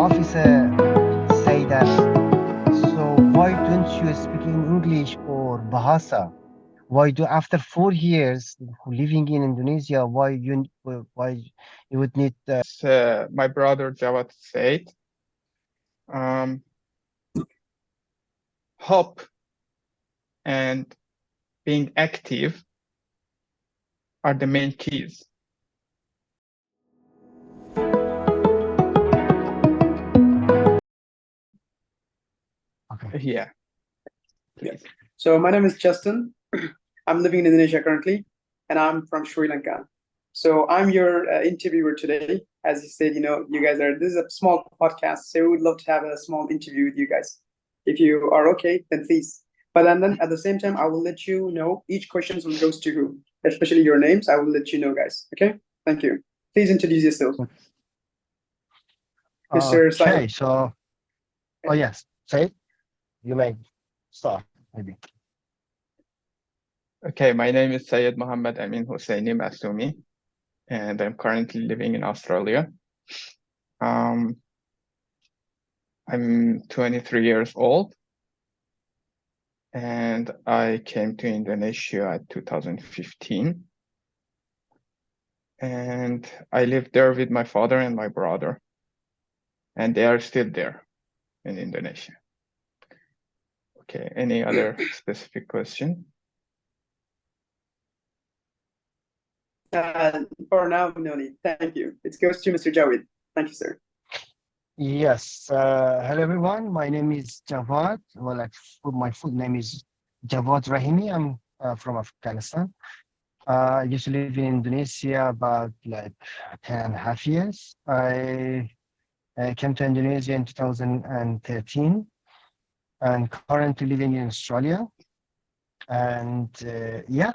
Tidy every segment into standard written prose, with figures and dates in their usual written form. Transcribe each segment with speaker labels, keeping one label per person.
Speaker 1: officer say that, so why don't you speak in English or Bahasa? Why do after 4 years living in Indonesia, why you would need
Speaker 2: My brother Jawad said, um, hope and being active are the main keys.
Speaker 1: Okay.
Speaker 2: Yeah, please.
Speaker 3: So my name is Justin. I'm living in Indonesia currently, and I'm from Sri Lanka. So I'm your interviewer today. As you said, you guys this is a small podcast, so we would love to have a small interview with you guys. If you are okay, then please. But then at the same time, I will let you know each question will goes to who, especially your names. I will let you know, guys. Okay? Thank you. Please introduce yourself, Mr. Said.
Speaker 1: Okay, so oh yes, say you may start maybe.
Speaker 2: Okay, my name is Syed Mohammed Amin Husseini Masumi, and I'm currently living in Australia. I'm 23 years old, and I came to Indonesia at 2015. And I lived there with my father and my brother, and they are still there in Indonesia. Okay, any other specific question?
Speaker 3: For now, no need. Thank you. It goes to Mr. Jawid. Thank you, sir.
Speaker 1: Yes. Hello everyone. My name is Javad. Well, my full name is Javad Rahimi. I'm from Afghanistan. I used to live in Indonesia about like 10 and a half years. I came to Indonesia in 2013 and currently living in Australia. And yeah,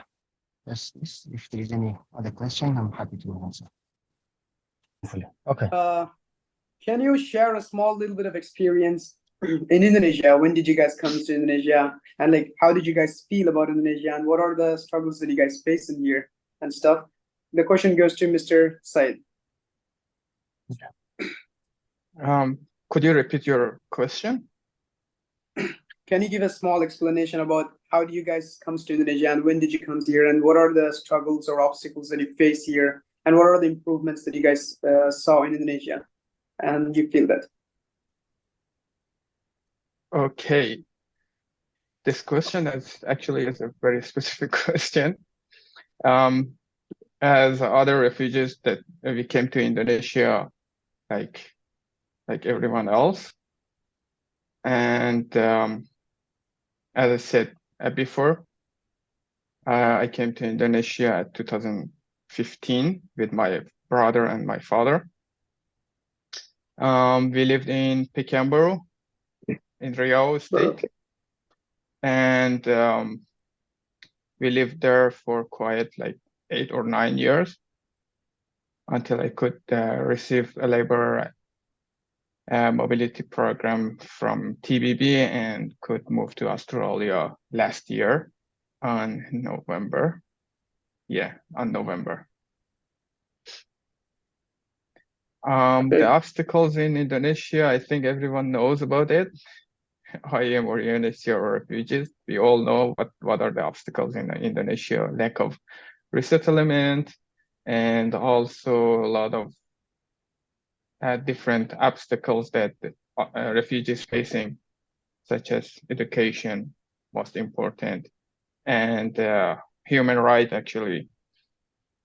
Speaker 1: if there is any other question, I'm happy to answer. Okay.
Speaker 3: Can you share a small little bit of experience in Indonesia? When did you guys come to Indonesia? And like, how did you guys feel about Indonesia? And what are the struggles that you guys face in here and stuff? The question goes to Mr. Said.
Speaker 2: Could you repeat your question?
Speaker 3: Can you give a small explanation about how do you guys come to Indonesia and when did you come here and what are the struggles or obstacles that you face here and what are the improvements that you guys saw in Indonesia and you feel that?
Speaker 2: Okay, this question is a very specific question. As other refugees that we came to Indonesia, like everyone else, and as I said before, I came to Indonesia at 2015 with my brother and my father. We lived in Pekanbaru in Riau State, and we lived there for quite like 8 or 9 years until I could receive a labor mobility program from TBB and could move to Australia last year on November. Yeah, on November. The obstacles in Indonesia, I think everyone knows about it. IM or UNHCR or refugees, we all know what are the obstacles in Indonesia: lack of resettlement, and also a lot of different obstacles that refugees facing, such as education, most important, and human right actually,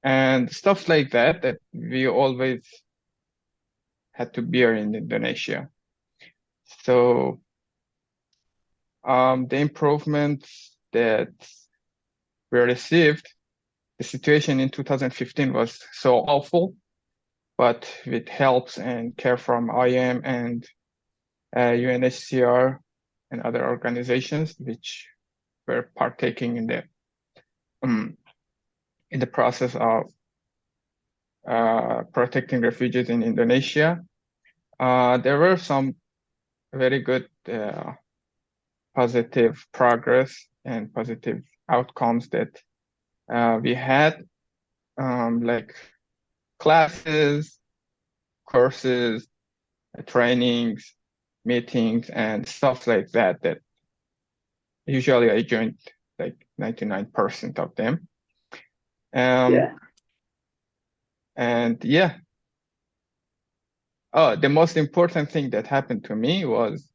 Speaker 2: and stuff like that that we always had to bear in Indonesia. So the improvements that we received, the situation in 2015 was so awful, but with helps and care from IM and UNHCR and other organizations which were partaking in the process of protecting refugees in Indonesia, there were some very good positive progress and positive outcomes that we had, like classes, courses, trainings, meetings, and stuff like that. That usually I joined like 99% of them.
Speaker 3: Yeah.
Speaker 2: And yeah. Oh, the most important thing that happened to me was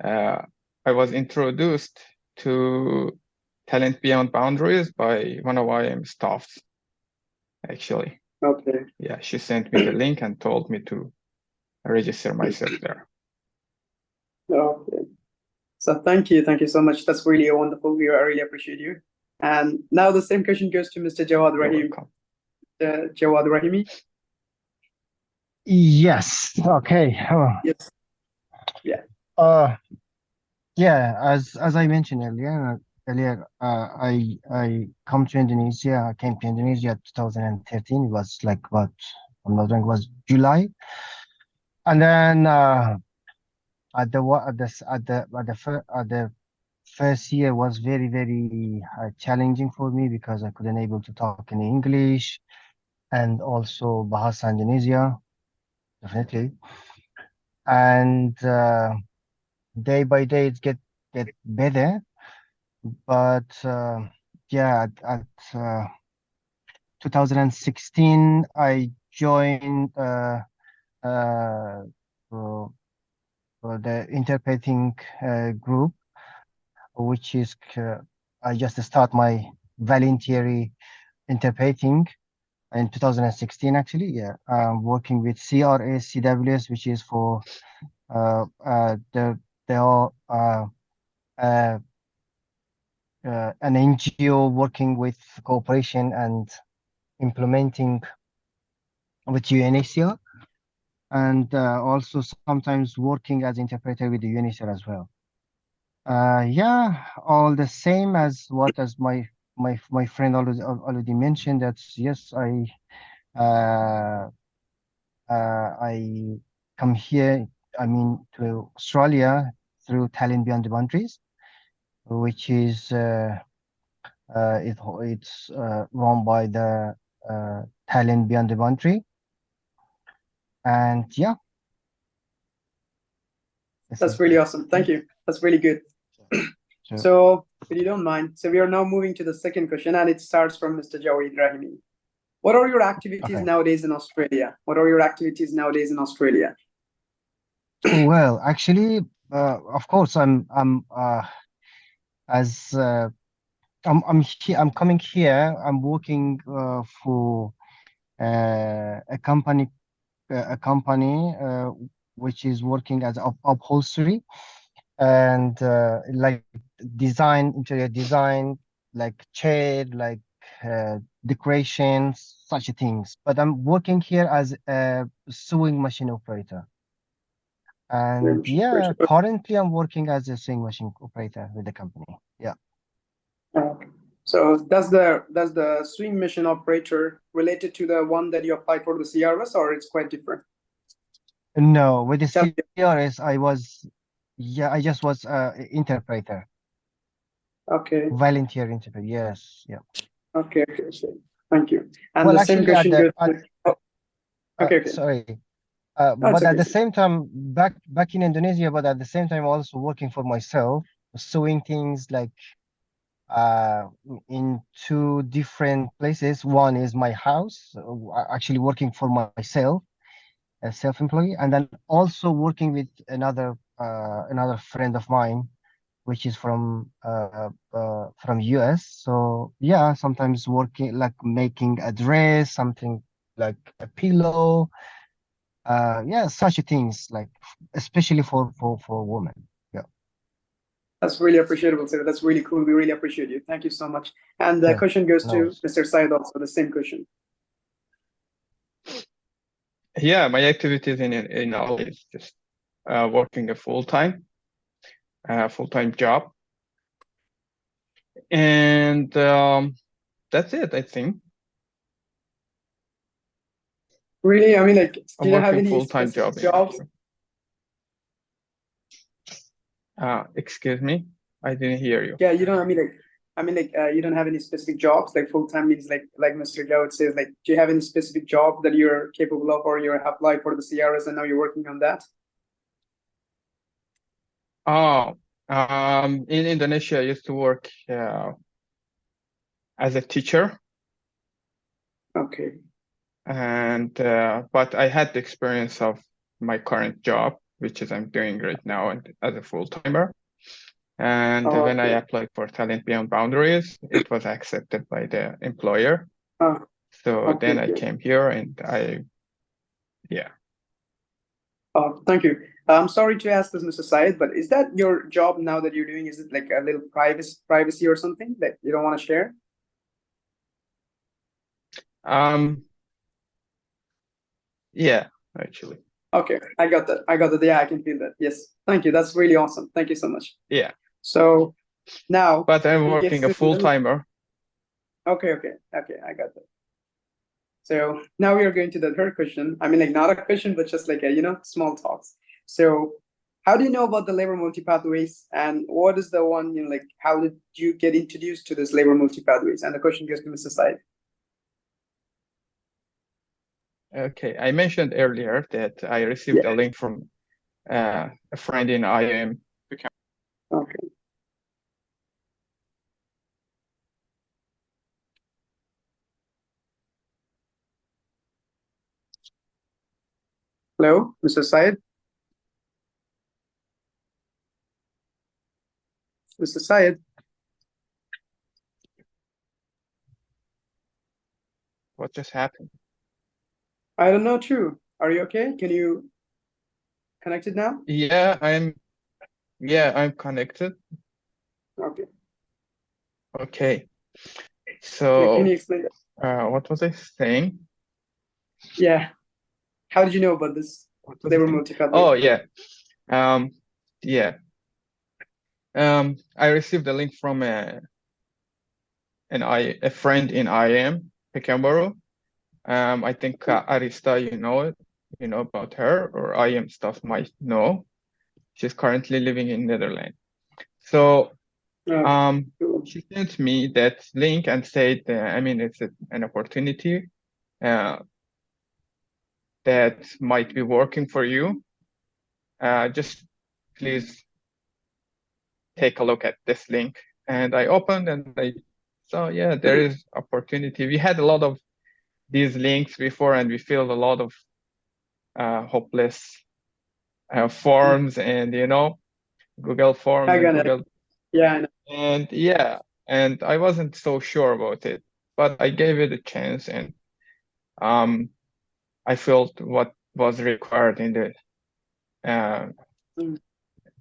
Speaker 2: I was introduced to Talent Beyond Boundaries by one of IM staffs, actually.
Speaker 3: Okay.
Speaker 2: Yeah, she sent me the link and told me to register myself there.
Speaker 3: Okay. So thank you so much. That's really wonderful. I really appreciate you. And now the same question goes to Mr. Jawad
Speaker 2: You're
Speaker 3: Rahim.
Speaker 2: welcome.
Speaker 3: Jawad Rahimi.
Speaker 1: Yes. Okay.
Speaker 3: Yes. Yeah.
Speaker 1: Uh, yeah. As I mentioned earlier, I come to Indonesia. I came to Indonesia 2013. It was like what I'm not wrong, it was July, and then at the wa- at the s- at the first year was very challenging for me because I couldn't able to talk in English and also Bahasa Indonesia, definitely. And day by day it get better, but yeah, at 2016 I joined uh, uh, the interpreting group, which is I just start my voluntary interpreting in 2016 actually. Yeah, working with CRS CWS, which is for they are uh, an NGO working with cooperation and implementing with UNHCR, and also sometimes working as interpreter with the UNHCR as well. Yeah, all the same as what as my friend already mentioned. That yes, uh, I come here. I mean to Australia through Talent Beyond the Boundaries, which is it's run by the Talent Beyond the Boundary, and yeah, this
Speaker 3: That's
Speaker 1: is
Speaker 3: really
Speaker 1: it.
Speaker 3: awesome. Thank you. That's really good.
Speaker 1: So,
Speaker 3: So, if you don't mind, so we are now moving to the second question, and it starts from Mr. Jawad Rahimi. What are your activities
Speaker 1: okay.
Speaker 3: nowadays in Australia? What are your activities nowadays in Australia?
Speaker 1: Well, actually, of course, I'm as I'm coming here. I'm working for a company which is working as upholstery and like design, interior design, like chair, like decorations, such things. But I'm working here as a sewing machine operator. And yeah, currently I'm working as a sewing machine operator with the company. Yeah.
Speaker 3: Okay. So does the swing machine operator related to the one that you applied for the CRS, or it's quite different?
Speaker 1: No, with the
Speaker 3: Tell me.
Speaker 1: CRS, yeah, I just was interpreter,
Speaker 3: Okay.
Speaker 1: volunteer interpreter. Yes, yeah.
Speaker 3: Okay. Thank you. And
Speaker 1: Well,
Speaker 3: the same
Speaker 1: actually,
Speaker 3: question goes to, oh, okay.
Speaker 1: sorry,
Speaker 3: No, it's
Speaker 1: but at
Speaker 3: okay.
Speaker 1: the same time, back in Indonesia, but at the same time also working for myself, sewing things like uh in two different places. One is my house, actually working for myself as self-employed, and then also working with another friend of mine, which is from US. So yeah, sometimes working like making a dress, something like a pillow, yeah, such things like especially for women. Yeah.
Speaker 3: That's really appreciable, sir. That's really cool. We really appreciate you. Thank you so much. And the
Speaker 1: Sure.
Speaker 3: question goes
Speaker 1: No
Speaker 3: to
Speaker 1: worries.
Speaker 3: Mr. Said also, the same question.
Speaker 2: Yeah, my activities in all is just working a full-time job, and that's it, I think.
Speaker 3: Really? I mean, like,
Speaker 2: I'm
Speaker 3: do you have
Speaker 2: working
Speaker 3: any
Speaker 2: full-time job
Speaker 3: specific
Speaker 2: in
Speaker 3: jobs?
Speaker 2: excuse me, I didn't hear you.
Speaker 3: Yeah, you don't. You don't have any specific jobs. Like full time means like Mr. Jawad says. Like, do you have any specific job that you're capable of, or you're applied for the CRS and now you're working on that?
Speaker 2: Oh, in Indonesia, I used to work as a teacher,
Speaker 3: Okay.
Speaker 2: and but I had the experience of my current job, which is I'm doing right now, and as a full-timer. And
Speaker 3: Oh,
Speaker 2: when I
Speaker 3: okay.
Speaker 2: applied for Talent Beyond Boundaries, it was accepted by the employer.
Speaker 3: Oh,
Speaker 2: So
Speaker 3: okay,
Speaker 2: then I
Speaker 3: okay.
Speaker 2: came here, and yeah.
Speaker 3: Oh, thank you. I'm sorry to ask this, Mr. Syed, but is that your job now that you're doing? Is it like a little privacy or something that you don't want to share?
Speaker 2: Um, yeah, actually.
Speaker 3: Okay, I got that. I got that. Yeah, I can feel that. Yes. Thank you. That's really awesome. Thank you so much.
Speaker 2: Yeah.
Speaker 3: So now
Speaker 2: But I'm
Speaker 3: we get
Speaker 2: working a
Speaker 3: to know.
Speaker 2: full-timer.
Speaker 3: Okay, okay, okay. I got that. So now we are going to the third question. I mean, like not a question, but just like a, small talks. So how do you know about the labor multi-pathways and what is the one, like how did you get introduced to this labor multi-pathways? And the question goes to Mr. Said.
Speaker 2: Okay, I mentioned earlier that I received a
Speaker 3: Yeah.
Speaker 2: link from a friend in IAM.
Speaker 3: Okay. Hello, Mr. Syed. Mr. Syed.
Speaker 2: What just happened?
Speaker 3: I don't know too. Are you okay? Can you connect it now?
Speaker 2: Yeah, I'm connected.
Speaker 3: Okay.
Speaker 2: Okay.
Speaker 3: Yeah, can you
Speaker 2: So
Speaker 3: explain that?
Speaker 2: what was I saying?
Speaker 3: Yeah. How did you know about this
Speaker 2: What was I
Speaker 3: labor
Speaker 2: saying?
Speaker 3: multi-pathway?
Speaker 2: Oh yeah. Um yeah. I received a link from a friend in IAM, Pekanbaru. I think Arista, you know it, you know about her, or IAM stuff might know. She's currently living in Netherlands. So
Speaker 3: Okay. Cool.
Speaker 2: she sent me that link and said, I mean, it's an opportunity uh, that might be working for you. Just please take a look at this link. And I opened and I saw, yeah, there is opportunity. We had a lot of these links before, and we filled a lot of hopeless forms and Google Forms
Speaker 3: I
Speaker 2: and
Speaker 3: got it.
Speaker 2: Google
Speaker 3: Yeah, I know.
Speaker 2: and yeah, and I wasn't so sure about it, but I gave it a chance, and um, I felt what was required uh,
Speaker 3: Mm.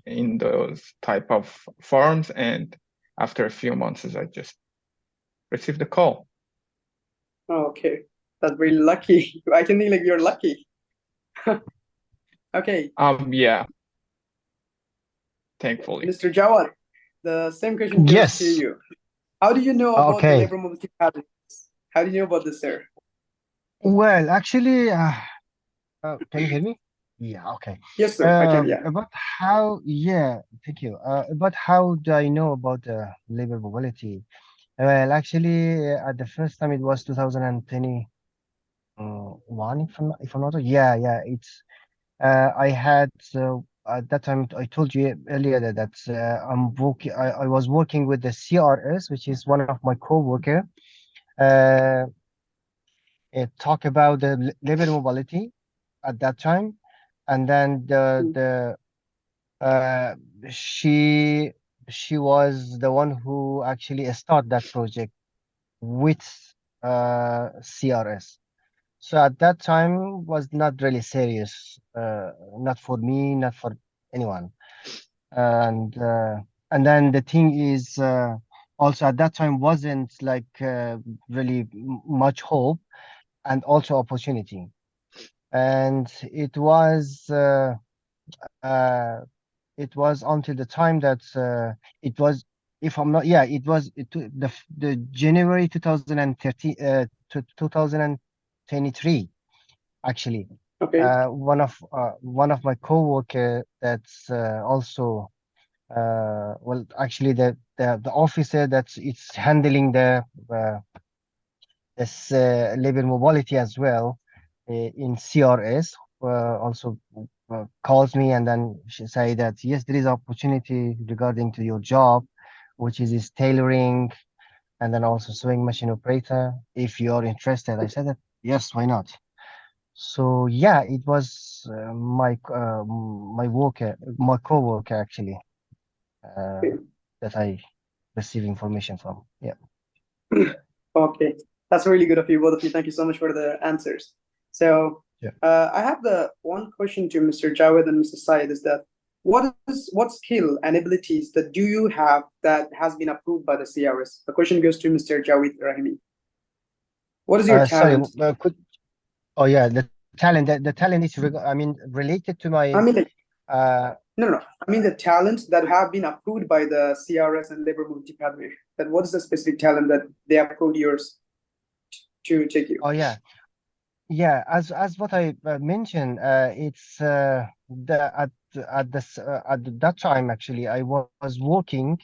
Speaker 2: in those type of forms, and after a few months, I just received a call.
Speaker 3: Oh, okay. That's really lucky. I can think like you're lucky. Okay.
Speaker 2: Yeah, thankfully.
Speaker 3: Mr. Jawad, the same question goes to
Speaker 1: Yes.
Speaker 3: you. How do you know about the
Speaker 1: Okay.
Speaker 3: labor multi-pathways? How do you know about this, sir?
Speaker 1: Well, actually, can you hear me? Yeah, okay.
Speaker 3: Yes, sir. I can. Yeah.
Speaker 1: About how, yeah, thank you. About how do I know about labor mobility? Well, actually, at the first time it was 2021, if I'm not wrong. Yeah, yeah. I had at that time I told you earlier I was working with the CRS, which is one of my co-worker. Uh, it talk about the labor mobility at that time, and then
Speaker 3: Mm.
Speaker 1: uh, she she was the one who actually start that project with CRS. So at that time was not really serious, not for me, not for anyone. And and then the thing is also at that time wasn't like really much hope and also opportunity. And uh, it was until the time that it was, if I'm not, yeah, it was the January 2013 to 2023 actually.
Speaker 3: Okay.
Speaker 1: One of my coworker that's also well actually the officer that's it's handling the this labor mobility as well in CRS. also calls me, and then she say that yes, there is opportunity regarding to your job, which is tailoring, and then also sewing machine operator. If you're interested, I said that yes, why not? So yeah, it was my worker, my co-worker actually, uh,
Speaker 3: Okay.
Speaker 1: that I receive information from. Yeah.
Speaker 3: Okay, that's really good of you, both of you. Thank you so much for the answers. So,
Speaker 1: Yeah.
Speaker 3: I have the one question to Mr. Javed and Mr. Syed is that what skill and abilities that do you have that has been approved by the CRS? The question goes to Mr. Javed Rahimi. What is your
Speaker 1: Sorry,
Speaker 3: talent?
Speaker 1: could oh yeah, the talent. The talent is I mean related to my
Speaker 3: I mean, like,
Speaker 1: uh
Speaker 3: no. I mean the talent that have been approved by the CRS and Labor Movement Department. That what is the specific talent that they approved yours to take you?
Speaker 1: oh yeah. Yeah, as what I mentioned, it's the at that time actually I was working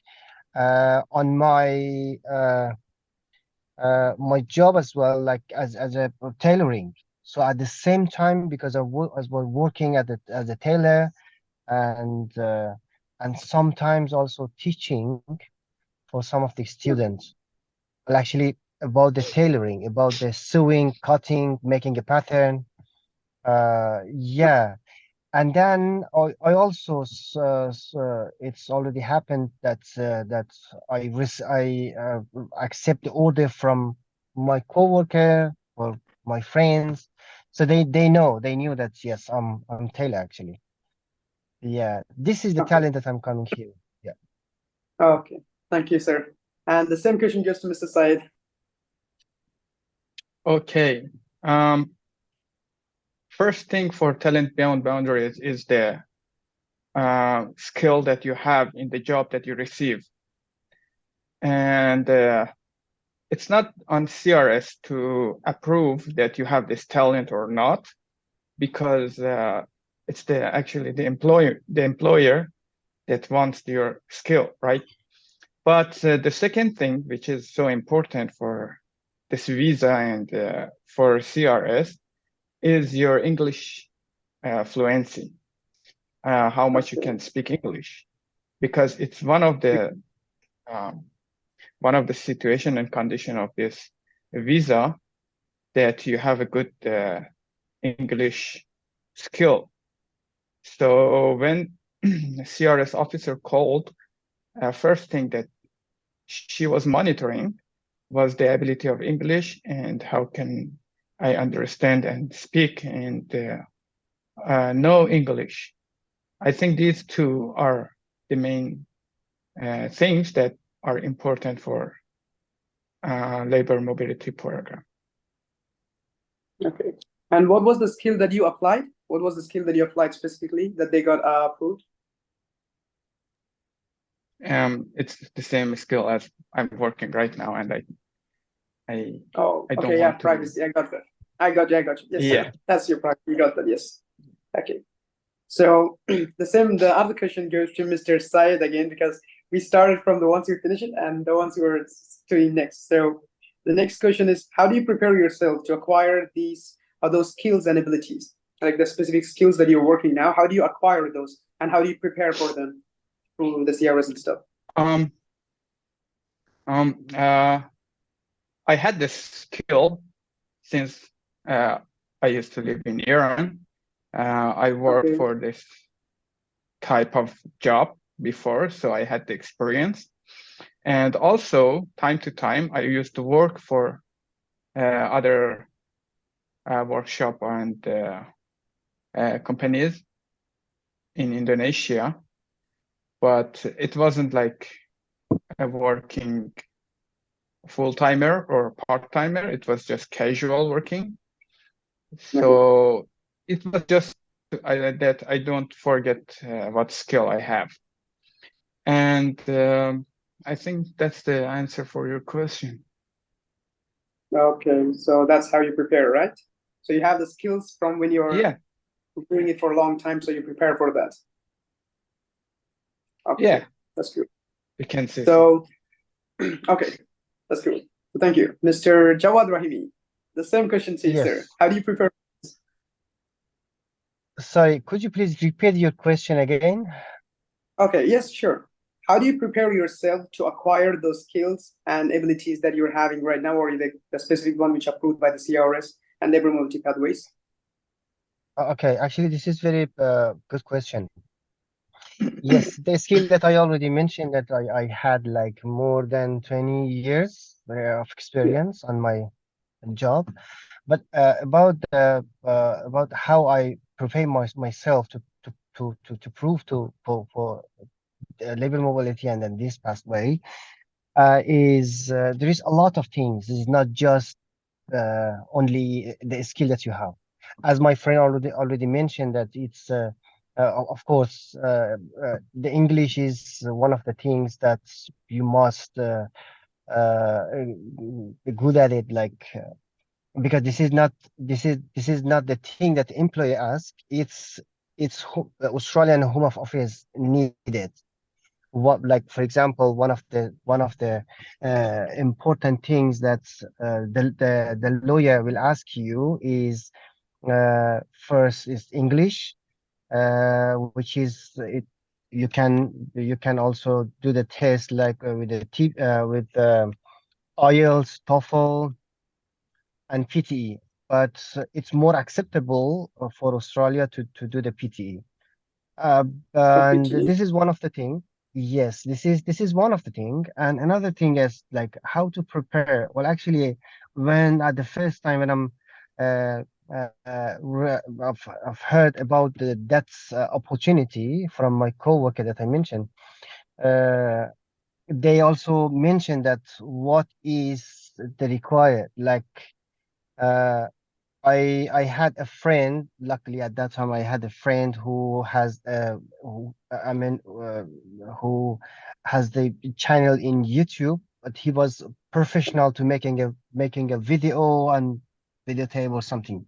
Speaker 1: on my job as well, like as a tailoring. So at the same time, because I was working as a tailor, and sometimes also teaching for some of the students. Well, actually about the tailoring, about the sewing, cutting, making a pattern. Yeah, and then I also it's already happened that I accept the order from my coworker or my friends, so they knew that yes, I'm Taylor actually. Yeah, this is the
Speaker 3: Okay.
Speaker 1: talent that I'm coming here. Yeah.
Speaker 3: Okay. Thank you, sir. And the same question goes to Mr. Syed.
Speaker 2: Okay. First thing for talent beyond boundaries is the skill that you have in the job that you receive. And it's not on CRS to approve that you have this talent or not, because it's actually the employer that wants your skill, right? But the second thing, which is so important for this visa and for CRS, is your English fluency, how much you
Speaker 3: Okay.
Speaker 2: can speak English, because it's um, one of the situation and condition of this visa that you have a good English skill. So when CRS officer called, first thing that she was monitoring was the ability of English and how can I understand and speak and know English. I think these two are the main things that are important for labor mobility program.
Speaker 3: Okay. And what was the skill that you applied? What was the skill that you applied specifically that they got approved?
Speaker 2: It's the same skill as I'm working right now, and I
Speaker 3: Oh,
Speaker 2: I don't
Speaker 3: okay. Yeah,
Speaker 2: want to.
Speaker 3: privacy. I got that. I got you. I got you. Yes,
Speaker 2: Yeah.
Speaker 3: sir. That's your privacy. You got that. Yes. Okay. So the other question goes to Mr. Syed again, because we started from the ones who finished it and the ones who are doing next. So the next question is, how do you prepare yourself to acquire those skills and abilities? Like the specific skills that you're working now, how do you acquire those and how do you prepare for them through the CRS and stuff?
Speaker 2: Um. I had this skill since I used to live in Iran. I worked
Speaker 3: Okay.
Speaker 2: for this type of job before, so I had the experience. And also, time to time, I used to work for other workshop and companies in Indonesia, but it wasn't like a working full-timer or part-timer. It was just casual working.
Speaker 3: Okay.
Speaker 2: So it was just that I don't forget what skill I have. And I think that's the answer for your question.
Speaker 3: Okay. So that's how you prepare, right? So you have the skills from when you're
Speaker 2: Yeah,
Speaker 3: doing it for a long time, so you prepare for that. Okay.
Speaker 2: yeah,
Speaker 3: That's good.
Speaker 2: we can say so.
Speaker 3: So, okay, that's cool. So thank you. Mr. Jawad Rahimi, the same question to you, sir.
Speaker 1: Yes.
Speaker 3: How do you prepare?
Speaker 1: Sorry, could you please repeat your question again?
Speaker 3: Okay, yes, sure. How do you prepare yourself to acquire those skills and abilities that you're having right now, or the specific one which approved by the CRS and labor mobility pathways?
Speaker 1: Okay, actually, this is very good question. Yes, the skill that I already mentioned that I had like more than 20 years of
Speaker 3: Yeah.
Speaker 1: experience on my job. But about how I prepare myself to prove for labor mobility and then this pathway is there is a lot of things. It's not just only the skill that you have. As my friend already mentioned that it's of course the English is one of the things that you must be good at it like because this is not the thing that the employer asks. It's the Australian Home Office needed. What, like for example, one of the important things that the lawyer will ask you is first is English, which is it. You can also do the test like with IELTS, TOEFL, and PTE, but it's more acceptable for Australia to do the PTE. Uh,
Speaker 3: For
Speaker 1: and
Speaker 3: PTE?
Speaker 1: this is one of the thing. Yes, this is one of the thing. And another thing is like how to prepare. Well, actually, when at the first time when uh, I've heard about that opportunity from my coworker that I mentioned, uh, they also mentioned that what is the required like. Uh, I had a friend. Luckily, at that time, I had a friend who has who has the channel in YouTube. But he was professional to making a video and videotape or something.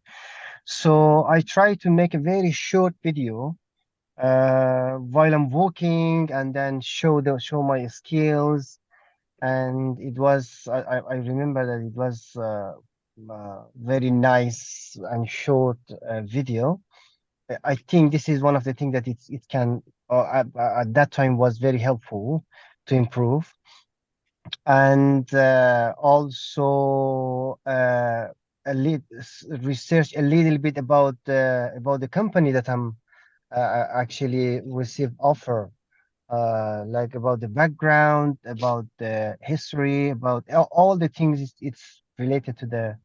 Speaker 1: So I tried to make a very short video while I'm walking and then show my skills. And it was I remember that it was very nice and short video. I think this is one of the things that it can at that time was very helpful to improve. And also research a little bit about the company that I'm actually received offer, like about the background, about the history, about all the things it's related to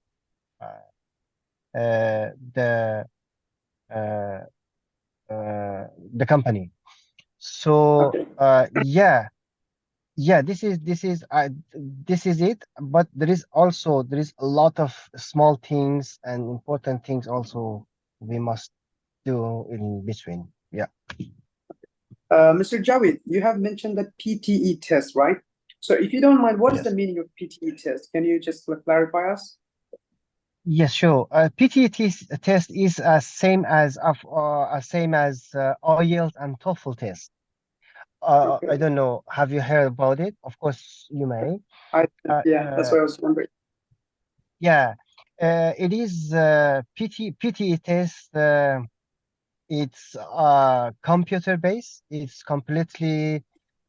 Speaker 1: uh, the uh, the company. So
Speaker 3: Okay.
Speaker 1: yeah, this is it. But there is a lot of small things and important things also we must do in between. Yeah.
Speaker 3: Mr. Javed, you have mentioned the PTE test, right? So if you don't mind, what is the
Speaker 1: Yes.
Speaker 3: meaning of PTE test? Can you just clarify us?
Speaker 1: Yes, sure. PTE test is same as IELTS and TOEFL test. I
Speaker 3: Okay.
Speaker 1: don't know. Have you heard about it? Of course, you may.
Speaker 3: I
Speaker 1: Uh,
Speaker 3: Yeah, that's
Speaker 1: uh,
Speaker 3: what I was wondering.
Speaker 1: yeah, it is PTE test. It's computer based. It's completely.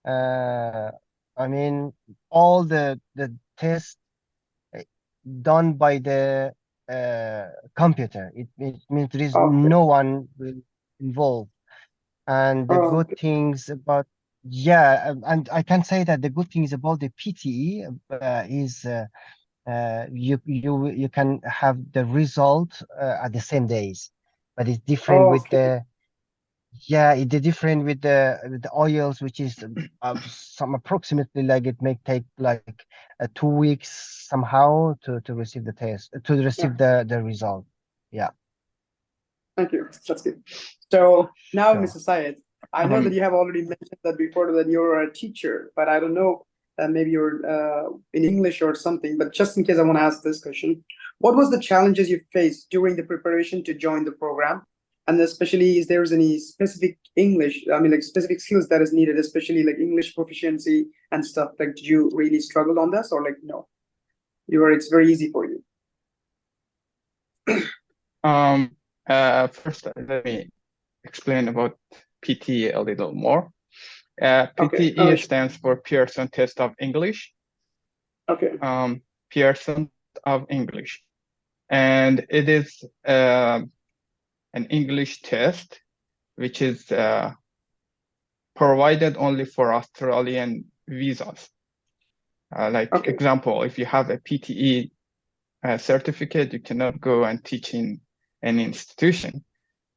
Speaker 1: Uh, I mean, all the tests uh, done by the uh, computer. It means there is
Speaker 3: Okay.
Speaker 1: no one will involved. And the
Speaker 3: Oh,
Speaker 1: good
Speaker 3: okay.
Speaker 1: things about, yeah, and I can say that the good things about the PTE is you can have the result at the same days, but it's different with
Speaker 3: Okay.
Speaker 1: the yeah, it's different with the oils, which is some approximately like it may take like 2 weeks somehow to receive the test to receive
Speaker 3: Okay.
Speaker 1: the result. Yeah,
Speaker 3: Thank you. That's good. So now,
Speaker 1: sure.
Speaker 3: Mr. Syed, I know that
Speaker 2: Um,
Speaker 3: you have already mentioned that before that you're a teacher, but I don't know, maybe you're in English or something. But just in case, I want to ask this question: what was the challenges you faced during the preparation to join the program? And especially, is there any specific English, I mean, like specific skills that is needed, especially like English proficiency and stuff? Like, did you really struggle on this, or like no, it's very easy for you?
Speaker 2: first, let me explain about PTE a little more.
Speaker 3: Okay.
Speaker 2: PTE stands for Pearson Test of English.
Speaker 3: Okay.
Speaker 2: Pearson of English, and it is an English test which is provided only for Australian visas. Like
Speaker 3: Okay.
Speaker 2: example, if you have a PTE certificate, you cannot go and teach in any institution.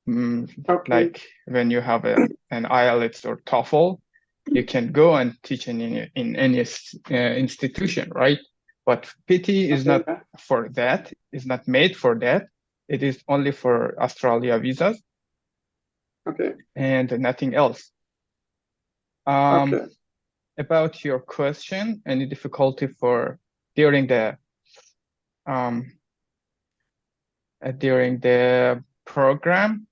Speaker 3: Okay.
Speaker 2: Like when you have an IELTS or TOEFL, you can go and teach in any institution, right? But PTE is not for that. It's not made for that. It is only for Australia visas.
Speaker 3: Okay.
Speaker 2: And nothing else.
Speaker 3: Okay.
Speaker 2: About your question, any difficulty during the program?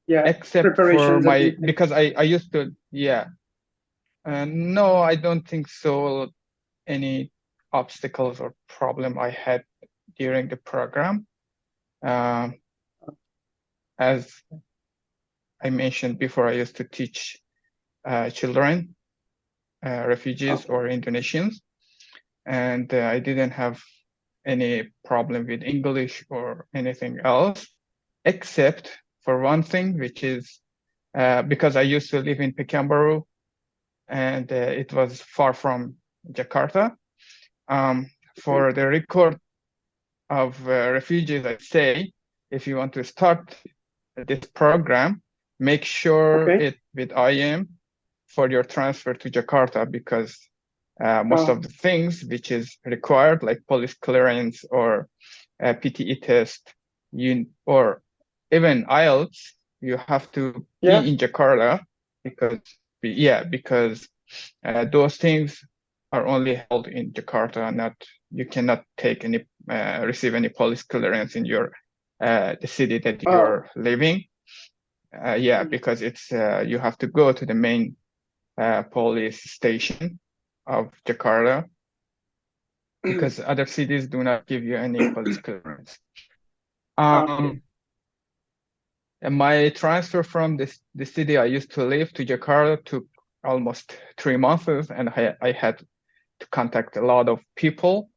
Speaker 3: Yeah.
Speaker 2: Except for because I used to, yeah. No, I don't think so. Any obstacles or problem I had during the program. As I mentioned before, I used to teach children, refugees or Indonesians, and I didn't have any problem with English or anything else, except for one thing, which is because I used to live in Pekanbaru, and it was far from Jakarta. For the record of refugees, I say, if you want to start this program, make sure it with IM for your transfer to Jakarta, because most of the things which is required, like police clearance or PTE test, or even IELTS, you have to be in Jakarta because those things are only held in Jakarta. You cannot take any receive any police clearance in your the city that you're living. Because it's you have to go to the main police station of Jakarta, because other cities do not give you any police clearance. And my transfer from the city I used to live to Jakarta took almost 3 months, and I had to contact a lot of people,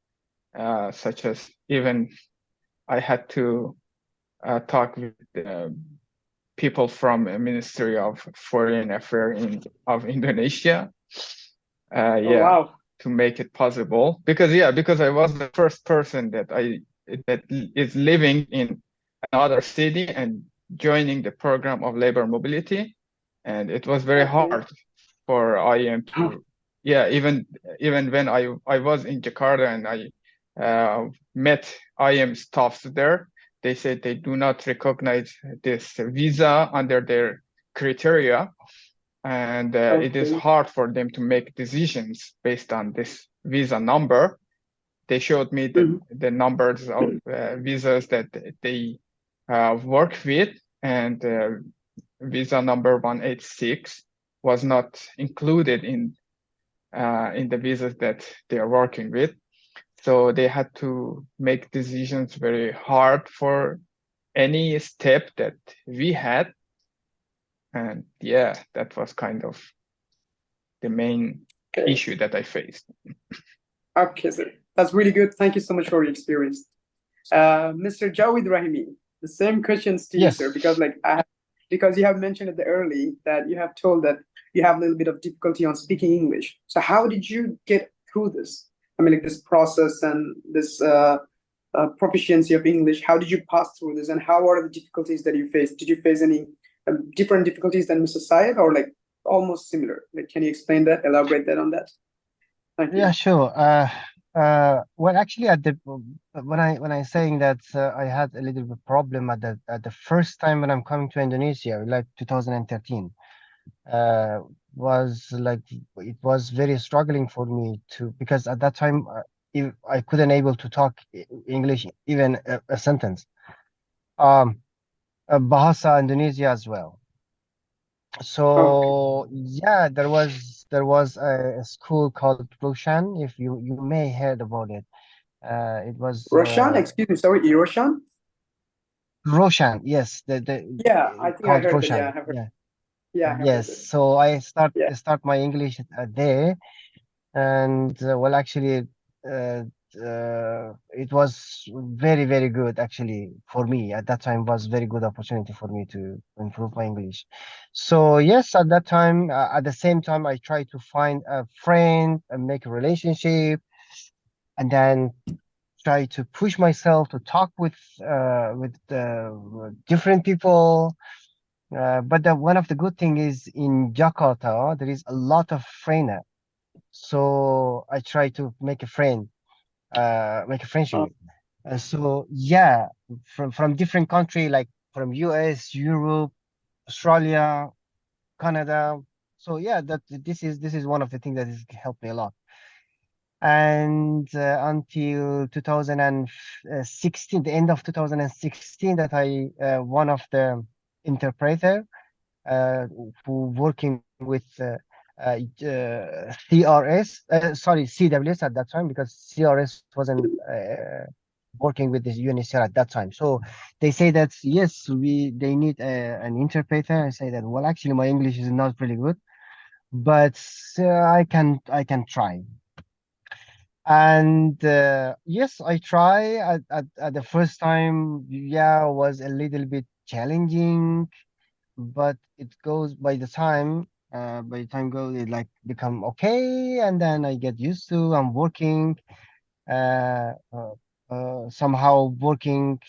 Speaker 2: such as even I had to talk with people from the Ministry of Foreign Affairs of Indonesia. To make it possible, because I was the first person that is living in another city and joining the program of labor mobility, and it was very hard for IM to even when I was in Jakarta and I met IM staffs there, they said they do not recognize this visa under their criteria, and it is hard for them to make decisions based on this visa number. They showed me the numbers of visas that they work with, and visa number 186 was not included in the visas that they are working with. So they had to make decisions very hard for any step that we had. And that was kind of the main issue that I faced.
Speaker 3: Okay, sir. That's really good. Thank you so much for your experience. Mr. Jawid Rahimi, the same questions to you, sir, because you have mentioned at the early that you have told that you have a little bit of difficulty on speaking English. So how did you get through this? I mean, like this process and this proficiency of English, how did you pass through this, and how are the difficulties that you faced? Did you face any different difficulties than Mr. Syed, or like almost similar? Like, can you explain that, elaborate that on that? Thank you.
Speaker 1: Yeah, sure. Well, actually, when I saying that I had a little bit problem at the first time when I'm coming to Indonesia, like 2013, was like it was very struggling for me because at that time if I couldn't able to talk English even a sentence. Bahasa Indonesia as well. So there was a school called Roshan, if you may heard about it. It was
Speaker 3: Roshan, excuse me, sorry, Roshan?
Speaker 1: Roshan, yes,
Speaker 3: Yeah, I think I
Speaker 1: called
Speaker 3: heard that. Yeah, I
Speaker 1: Roshan.
Speaker 3: have heard.
Speaker 1: Yeah,
Speaker 3: Yeah, I have heard
Speaker 1: yes.
Speaker 3: that.
Speaker 1: So
Speaker 3: Yeah.
Speaker 1: start my English there, and well, actually, uh, it was very good actually for me at that time. Was very good opportunity for me to improve my English. So yes, at that time, at the same time, I tried to find a friend and make a relationship, and then try to push myself to talk with different people. But one of the good thing is in Jakarta there is a lot of foreigner, so I try to make a friendship
Speaker 3: Uh,
Speaker 1: with. So yeah, from different country like from US, Europe, Australia, Canada. So yeah, that this is one of the things that has helped me a lot. And until 2016, the end of 2016, that I one of the interpreter who working with CRS, sorry, CWS at that time, because CRS wasn't working with the UNHCR at that time. So they say that yes, they need an interpreter. I say that well, actually, my English is not really good, but I can try. And yes, I try at the first time. Yeah, was a little bit challenging, but it goes by the time goes it like become okay, and then I get used to. I'm working somehow working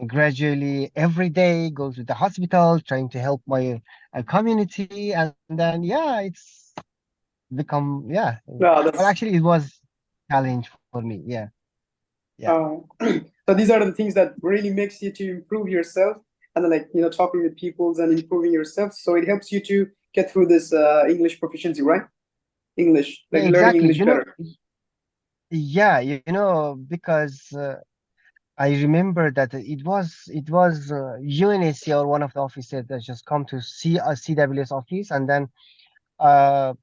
Speaker 1: gradually every day, go to the hospital trying to help my community, and then yeah, it's become yeah.
Speaker 3: no,
Speaker 1: Well,
Speaker 3: that's
Speaker 1: actually, it was challenge for me. Yeah, yeah,
Speaker 3: so these are the things that really makes you to improve yourself, and then like talking with peoples and improving yourself. So it helps you to get through this English proficiency, right? English,
Speaker 1: yeah,
Speaker 3: like learning
Speaker 1: exactly.
Speaker 3: English better.
Speaker 1: Yeah, because I remember that it was UNHCR, one of the officers that just come to see a CWS office, and then at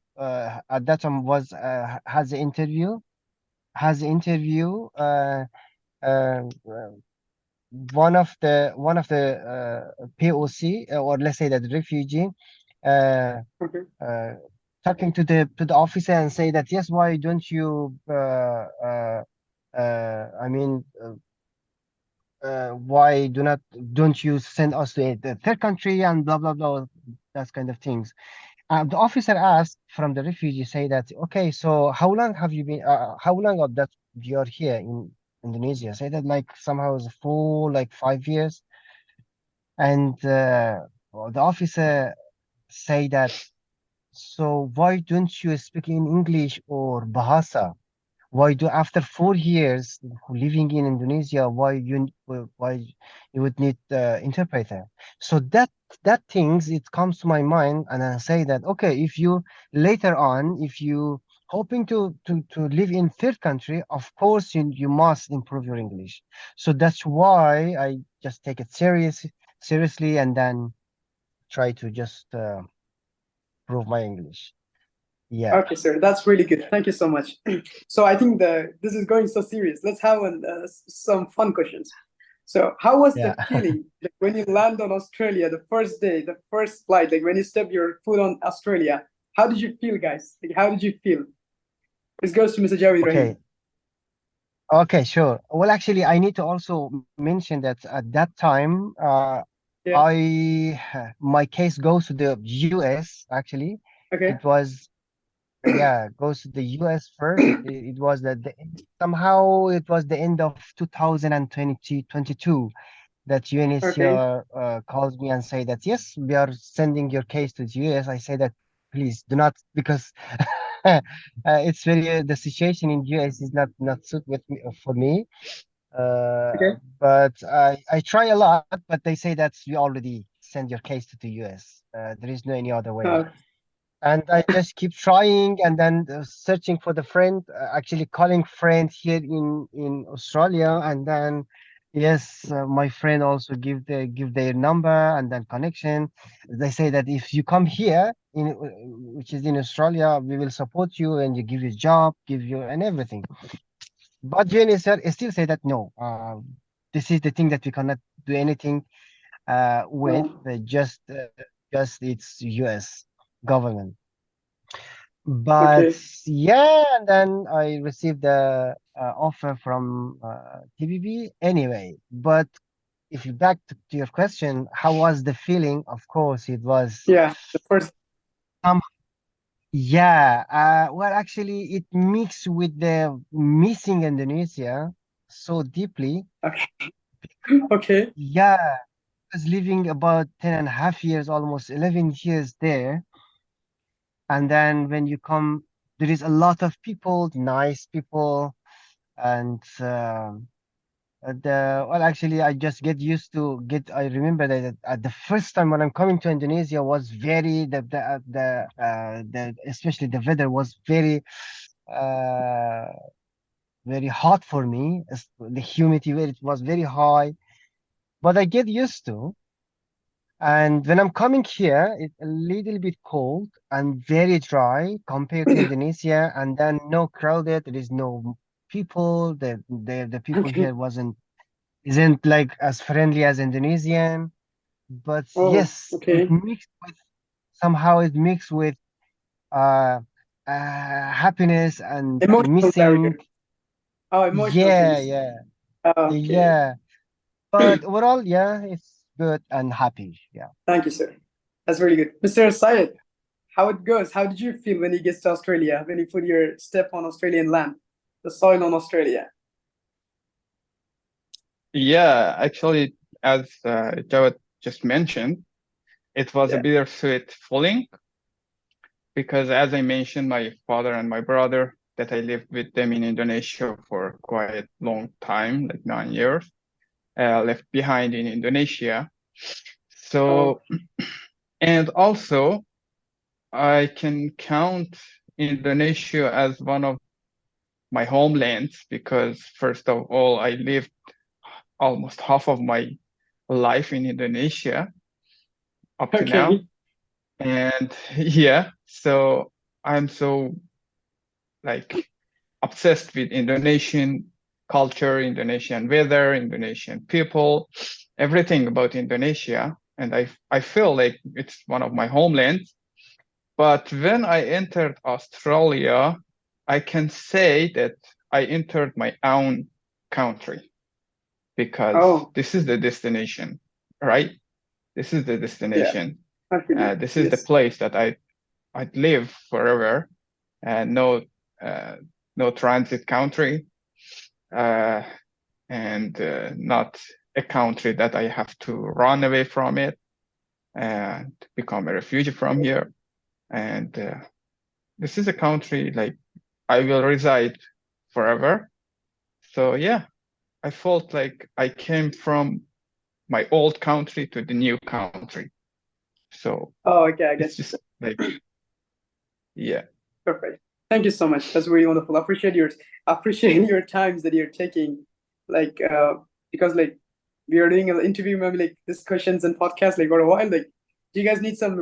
Speaker 1: that time was has the interview uh, one of the POC, or let's say that refugee, uh,
Speaker 3: Okay.
Speaker 1: uh, talking to the officer and say that yes, why don't you I mean why don't you send us to the third country and blah blah blah, that kind of things. The officer asked from the refugee, say that okay, so how long have you been how long of that you're here in Indonesia? Say that like somehow it's full like 5 years. And well, the officer say that, so why don't you speak in English or Bahasa? Why do after 4 years living in Indonesia, why you would need interpreter? So that things it comes to my mind, and I say that okay, if you later on, if you hoping to live in third country, of course you must improve your English. So that's why I just take it seriously, and then try to just improve my English. Yeah,
Speaker 3: Okay, sir, that's really good. Thank you so much. So I think this is going so serious. Let's have some fun questions. So, how was
Speaker 1: yeah.
Speaker 3: the feeling like, when you land on Australia the first day, the first flight, like when you step your foot on Australia? How did you feel, guys? Like, how did you feel? This goes to Mr. Javid Rahim.
Speaker 1: Okay. Okay, sure. Well, actually, I need to also mention that at that time,
Speaker 3: Yeah.
Speaker 1: I my case goes to the US. Actually,
Speaker 3: Okay.
Speaker 1: it was yeah, goes to the US first. It was somehow it was the end of 2022 that
Speaker 3: Okay.
Speaker 1: UNHCR calls me and say that yes, we are sending your case to the US. I say that please do not, because it's very the situation in US is not suit with me for me.
Speaker 3: Okay.
Speaker 1: But I try a lot, but they say that we already send your case to the US. There is no any other way.
Speaker 3: Uh,
Speaker 1: And I just keep trying, and then searching for the friend, actually calling friend here in Australia, and then yes, my friend also give their number and then connection. They say that if you come here in which is in Australia, we will support you and you give you job, give you and everything. But UNHCR still say that no, this is the thing that we cannot do anything with
Speaker 3: Oh,
Speaker 1: just its US government. But
Speaker 3: okay.
Speaker 1: yeah, and then I received the offer from TBB anyway. But if you back to your question, how was the feeling? Of course, it was
Speaker 3: Yeah, the first.
Speaker 1: some, yeah. Well, actually, it mixed with the missing Indonesia so deeply.
Speaker 3: Okay. Okay.
Speaker 1: Yeah, I was living about 10 and a half years, almost 11 years there. And then when you come, there is a lot of people, nice people, and well, actually, I just get used to get. I remember that at the first time when I'm coming to Indonesia was very the especially the weather was uh, very hot for me. The humidity it was very high, but I get used to. And when I'm coming here, it's a little bit cold and very dry compared to Indonesia. And then no crowded. There is no people. The people
Speaker 3: Okay.
Speaker 1: here wasn't isn't like as friendly as Indonesian. But
Speaker 3: Oh,
Speaker 1: yes, it
Speaker 3: okay.
Speaker 1: mixed with somehow it mixed with uh, happiness and
Speaker 3: Emotional
Speaker 1: missing.
Speaker 3: barrier. Oh, emotional
Speaker 1: Yeah,
Speaker 3: things.
Speaker 1: yeah,
Speaker 3: Okay.
Speaker 1: yeah. But overall, yeah, it's good and happy. Yeah.
Speaker 3: Thank you, sir. That's really good. Mr. Syed, how it goes? How did you feel when you get to Australia, when you put your step on Australian land, the soil on Australia?
Speaker 2: Yeah, actually, as Jawad just mentioned, it was a
Speaker 3: Yeah.
Speaker 2: bittersweet feeling because, as I mentioned, my father and my brother that I lived with them in Indonesia for quite long time, like 9 years, left behind in Indonesia.
Speaker 3: Oh,
Speaker 2: So, and also, I can count Indonesia as one of my homelands because, first of all, I lived almost half of my life in Indonesia up to now.
Speaker 3: okay.
Speaker 2: And yeah, so I'm so like obsessed with Indonesian culture, Indonesian weather, Indonesian people, everything about Indonesia. And I feel like it's one of my homelands. But when I entered Australia, I can say that I entered my own country because
Speaker 3: Oh,
Speaker 2: this is the destination, right? This is the
Speaker 3: yeah.
Speaker 2: destination.
Speaker 3: Happily.
Speaker 2: This is the
Speaker 3: Yes.
Speaker 2: place that I'd live forever. No, uh, no transit country, uh, and not a country that I have to run away from it and become a refugee from here. And this is a country like I will reside forever. So yeah, I felt like I came from my old country to the new country. So
Speaker 3: Oh, okay. I
Speaker 2: it's
Speaker 3: get
Speaker 2: just
Speaker 3: you.
Speaker 2: like, yeah.
Speaker 3: Perfect. Thank you so much. That's really wonderful. Appreciate your times that you're taking. Like because like we are doing an interview, maybe like discussions and podcasts like for a while. Like, do you guys need some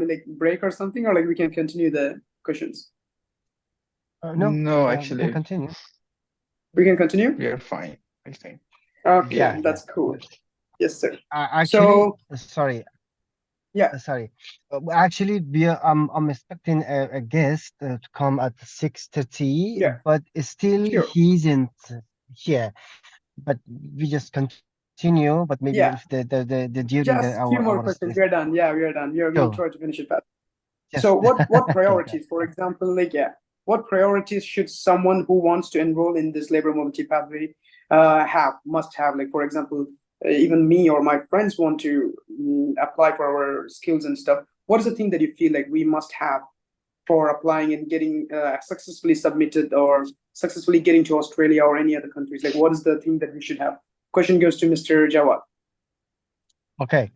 Speaker 3: like break or something, or like we can continue the questions?
Speaker 1: No,
Speaker 2: No,
Speaker 1: we can
Speaker 2: actually,
Speaker 1: continue.
Speaker 3: We can continue.
Speaker 2: we are fine, I think.
Speaker 3: Okay,
Speaker 1: Yeah,
Speaker 2: Yeah.
Speaker 1: yeah.
Speaker 3: that's cool. Yes, sir.
Speaker 1: Actually,
Speaker 3: So
Speaker 1: sorry,
Speaker 3: yeah,
Speaker 1: sorry. Actually, I'm expecting a guest to come at 6:30,
Speaker 3: yeah,
Speaker 1: but still
Speaker 3: sure.
Speaker 1: he isn't here. But we just continue. But maybe if
Speaker 3: Yeah,
Speaker 1: the during the
Speaker 3: just few more
Speaker 1: our
Speaker 3: questions. We are done. Yeah, we are done. We'll
Speaker 1: show,
Speaker 3: try to finish it fast.
Speaker 1: just
Speaker 3: So what
Speaker 1: okay, okay.
Speaker 3: priorities, for example, like yeah, what priorities should someone who wants to enroll in this labor mobility pathway must have? Like for example, even me or my friends want to apply for our skills and stuff. What is the thing that you feel like we must have for applying and getting successfully submitted or successfully getting to Australia or any other countries? Like what is the thing that we should have? Question goes to Mr. Jawad.
Speaker 1: Okay.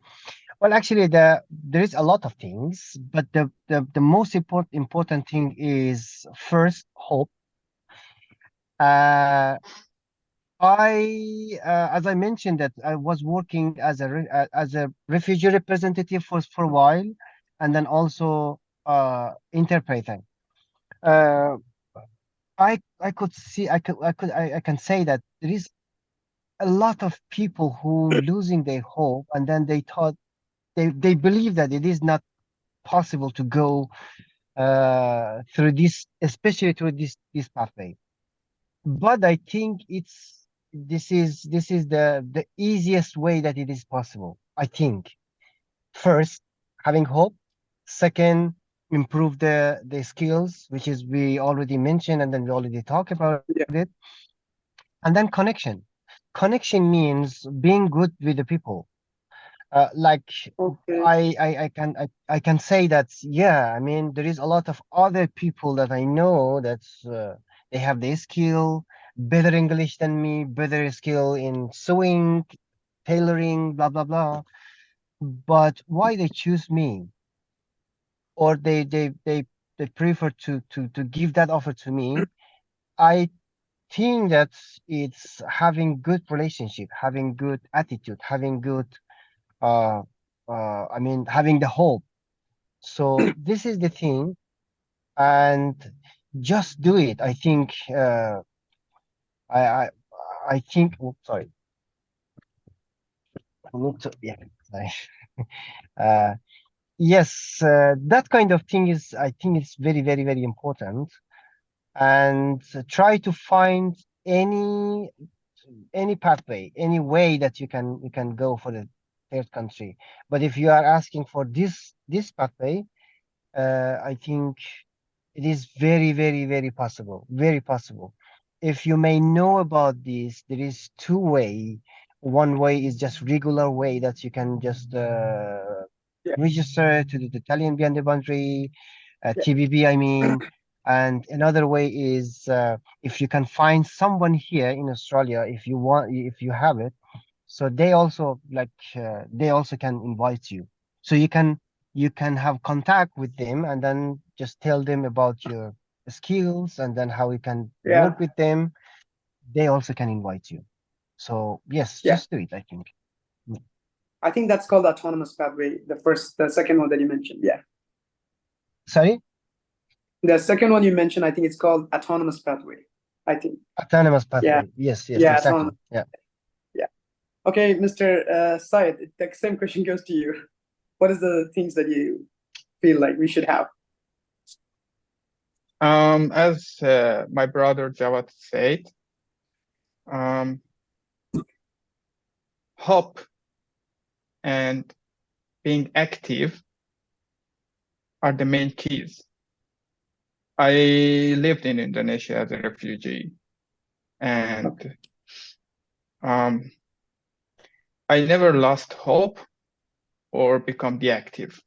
Speaker 1: Well, actually, there is a lot of things, but the most important thing is first hope. Uh, as I mentioned, that I was working as a refugee representative for a while, and then also interpreting. Uh, I could see I can say that there is a lot of people who losing their hope, and then they thought they believe that it is not possible to go through this, especially through this pathway. But I think this is the easiest way that it is possible. I think first having hope, second improve the skills, which is we already mentioned, and then we already talked about it,
Speaker 3: Yeah.
Speaker 1: and then connection. Connection means being good with the people. Like
Speaker 3: Okay.
Speaker 1: I can say that, yeah, I mean there is a lot of other people that I know that they have the skill, better English than me, better skill in sewing, tailoring, blah blah blah. But why they choose me, or they prefer to give that offer to me? I think that it's having good relationship, having good attitude, having good uh I mean having the hope. So this is the thing, and just do it. I think I I I think. Oh, sorry. I need to, yeah. Sorry. Uh, yes, that kind of thing is. I think it's very very very important, and try to find any pathway, any way that you can go for the third country. But if you are asking for this pathway, I think it is very, very, very possible. Very possible. If you may know about this, there is two way. One way is just regular way that you can just
Speaker 3: Yeah.
Speaker 1: register to the Italian Beyond the Boundary,
Speaker 3: Yeah.
Speaker 1: TBB, I mean. And another way is if you can find someone here in Australia, if you want, if you have it, so they also they also can invite you. So you can have contact with them, and then just tell them about your skills, and then how you can
Speaker 3: Yeah.
Speaker 1: work with them. They also can invite you. So yes,
Speaker 3: Yeah.
Speaker 1: just do it, I think. Mm.
Speaker 3: I think that's called autonomous pathway. The second one that you mentioned. Yeah.
Speaker 1: Sorry.
Speaker 3: The second one you mentioned, I think it's called autonomous pathway. I think.
Speaker 1: Autonomous
Speaker 3: Yeah.
Speaker 1: pathway. Yes, yes,
Speaker 3: Yeah.
Speaker 1: exactly.
Speaker 3: Autonomous.
Speaker 1: Yeah.
Speaker 3: Yeah. Okay, Mr. Syed, the same question goes to you. What is the things that you feel like we should have?
Speaker 2: As my brother Jawad said, um, hope and being active are the main keys. I lived in Indonesia as a refugee, and um, I never lost hope or become deactive.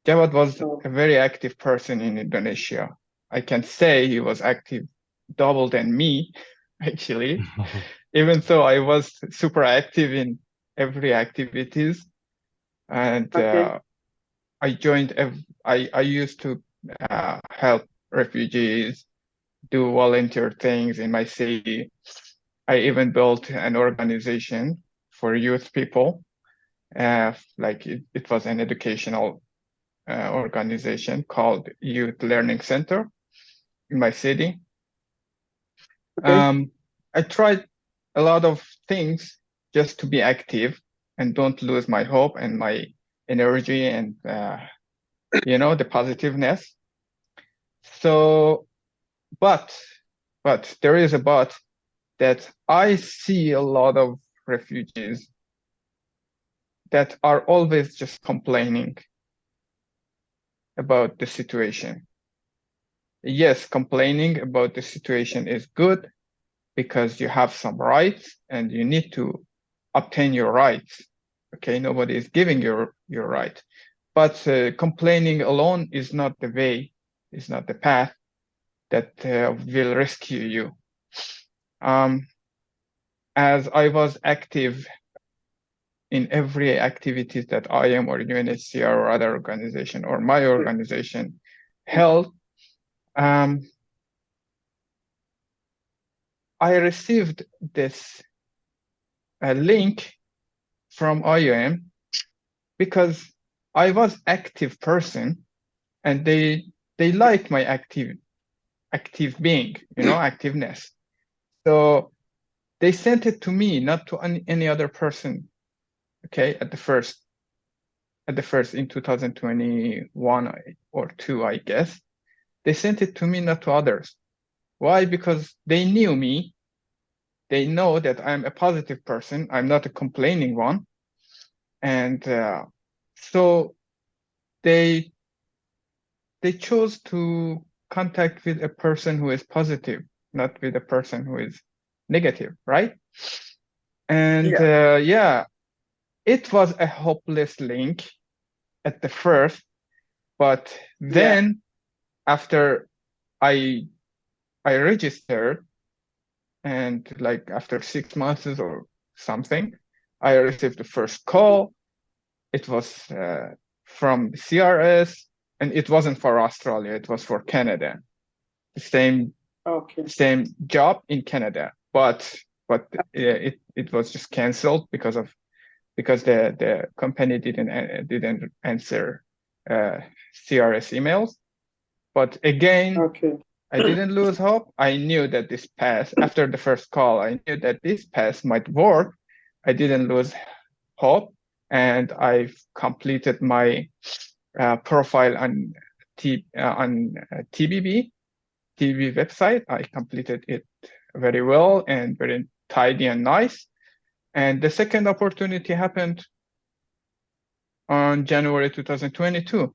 Speaker 2: Jawad was
Speaker 3: So,
Speaker 2: a very active person in Indonesia. I can say he was active double than me, actually. Even though I was super active in every activities, and
Speaker 3: okay.
Speaker 2: I joined. I used to help refugees, do volunteer things in my city. I even built an organization for youth people. Like it was an educational organization called Youth Learning Center in my city.
Speaker 3: Okay.
Speaker 2: I tried a lot of things just to be active and don't lose my hope and my energy and the positiveness. So, but there is a but that I see a lot of refugees that are always just complaining about the situation. Yes, complaining about the situation is good because you have some rights and you need to obtain your rights. Okay, nobody is giving your right, but complaining alone is not the way, is not the path that will rescue you. Um, as I was active in every activities that I am or UNHCR or other organization or my organization held, um, I received this link from IOM because I was active person and they like my active being, activeness. So they sent it to me, not to any other person. Okay, at the first in 2021 or two, I guess. They sent it to me, not to others. Why? Because they knew me. They know that I'm a positive person. I'm not a complaining one. And so they chose to contact with a person who is positive, not with a person who is negative, right? And yeah, it was a hopeless link at the first, but then after I registered, and like after 6 months or something, I received the first call. It was from CRS, and it wasn't for Australia, it was for Canada. The same job in Canada, but it was just canceled because the company didn't answer CRS emails. But again, I didn't lose hope. I knew that this pass, after the first call, I knew that this pass might work. I didn't lose hope, and I've completed my profile on TBB website. I completed it very well and very tidy and nice. And the second opportunity happened on January 2022.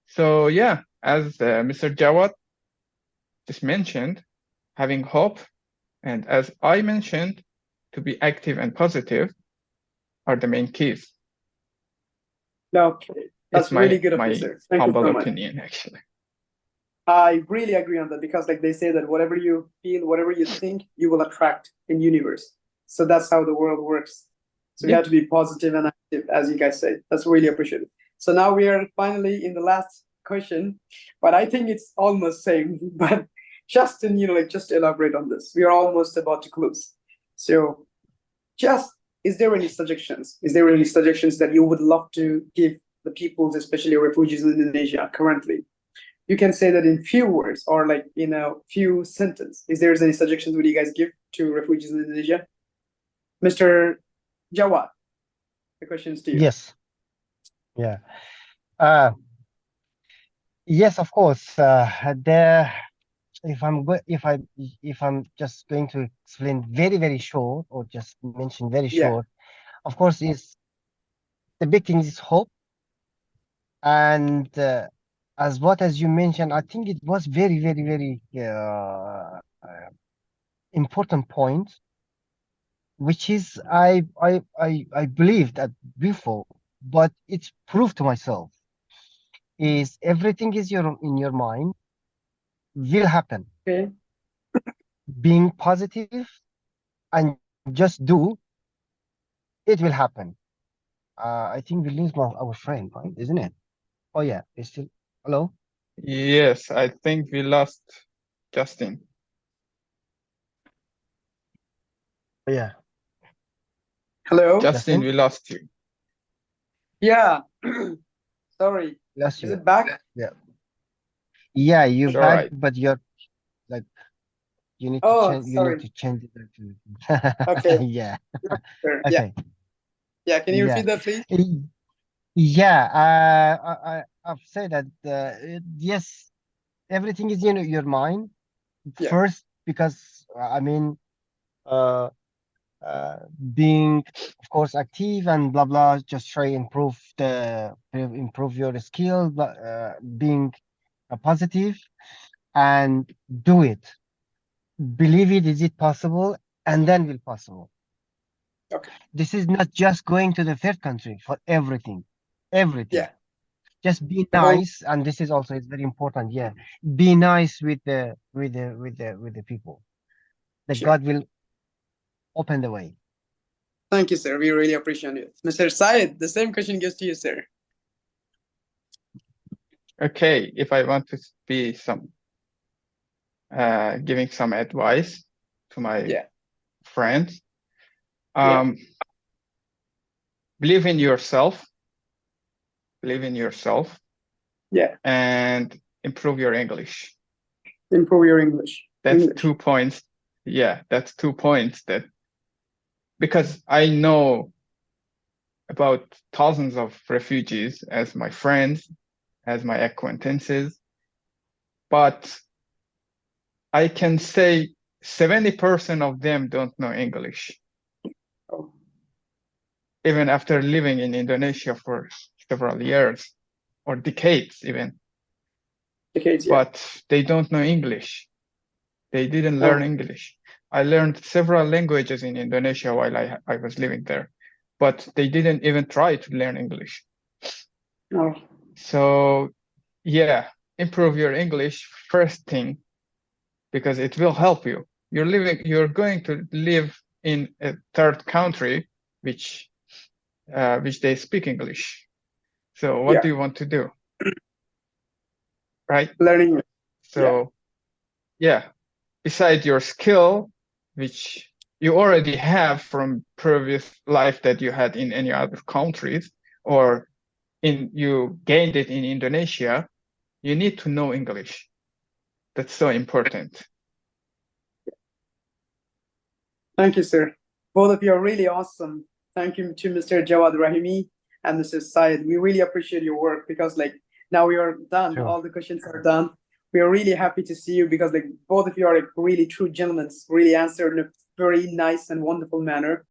Speaker 2: So yeah, as Mr. Jawad just mentioned, having hope, and as I mentioned, to be active and positive are the main keys.
Speaker 3: Okay, that's
Speaker 2: It's
Speaker 3: really good of you,
Speaker 2: my
Speaker 3: sir. Thank you
Speaker 2: humble
Speaker 3: so much.
Speaker 2: opinion, actually.
Speaker 3: I really agree on that, because like they say that whatever you feel, whatever you think, you will attract in universe. So that's how the world works. So we have to be positive and active, as you guys say. That's really appreciated. So now we are finally in the last question, but I think it's almost same. But Justin, like just elaborate on this. We are almost about to close. So just, is there any suggestions? Is there any suggestions that you would love to give the peoples, especially refugees in Indonesia currently? You can say that in few words or like in a few sentences. Is there any suggestions would you guys give to refugees in Indonesia? Mr. Jawad, the question is to you.
Speaker 1: Yes. Yeah. Yes, of course. If I'm just going to explain very, very short, or just mention very short, of course, is the big thing is hope. And as you mentioned, I think it was very, very, very important point, which is I believed that before, but it's proved to myself, is everything is in your mind will happen.
Speaker 3: Okay.
Speaker 1: Being positive and just do, it will happen. I think we lose our friend, right? Isn't it? Oh yeah, it's still hello.
Speaker 2: Yes, I think we lost Justin.
Speaker 1: Yeah.
Speaker 3: Hello.
Speaker 2: Justin, we lost you.
Speaker 3: Yeah. Sorry.
Speaker 1: Lost
Speaker 3: Is
Speaker 1: you.
Speaker 3: it back?
Speaker 1: Yeah. Yeah, you're
Speaker 2: It's all
Speaker 1: back,
Speaker 2: right.
Speaker 1: but you're like you need to
Speaker 3: Oh,
Speaker 1: change. You
Speaker 3: sorry.
Speaker 1: need to change it.
Speaker 3: Okay.
Speaker 1: Yeah.
Speaker 3: Sure. Yeah.
Speaker 1: Okay.
Speaker 3: Yeah. Can you
Speaker 1: Yeah.
Speaker 3: repeat that, please?
Speaker 1: Yeah. I've said that yes, everything is in your mind
Speaker 3: Yeah.
Speaker 1: first, because I mean, uh, being of course active and blah blah, just try improve your skill, but being positive and do it, believe it, is it possible, and then will possible.
Speaker 3: Okay.
Speaker 1: This is not just going to the third country, for everything.
Speaker 3: Yeah.
Speaker 1: Just be
Speaker 3: The whole.
Speaker 1: nice, and this is also is very important. Yeah, be nice with the people, that
Speaker 3: Sure.
Speaker 1: God will open the way.
Speaker 3: Thank you, sir. We really appreciate it. Mr. Syed, the same question goes to you, sir.
Speaker 2: Okay, if I want to be giving some advice to my friends, believe in yourself. Believe in yourself.
Speaker 3: Yeah.
Speaker 2: And improve your English.
Speaker 3: Improve your English.
Speaker 2: That's 2 points yeah, that's 2 points that because I know about thousands of refugees as my friends, as my acquaintances, but I can say 70% of them don't know English,
Speaker 3: Oh,
Speaker 2: even after living in Indonesia for several years or decades even,
Speaker 3: decades, yeah.
Speaker 2: but they don't know English. They didn't learn
Speaker 3: Oh,
Speaker 2: English. I learned several languages in Indonesia while I was living there, but they didn't even try to learn English.
Speaker 3: oh,
Speaker 2: So yeah, improve your English first thing because it will help you. You're going to live in a third country which they speak English. So what
Speaker 3: yeah.
Speaker 2: do you want to do, right?
Speaker 3: Learning, yeah.
Speaker 2: So yeah, beside your skill, which you already have from previous life that you had in any other countries, or you gained it in Indonesia, you need to know English. That's so important.
Speaker 3: Thank you, sir. Both of you are really awesome. Thank you to Mr. Jawad Rahimi and Mr. Syed. We really appreciate your work because like now we are done.
Speaker 1: Sure.
Speaker 3: All the questions are done. We are really happy to see you because like both of you are like really true gentlemen, really answered in a very nice and wonderful manner.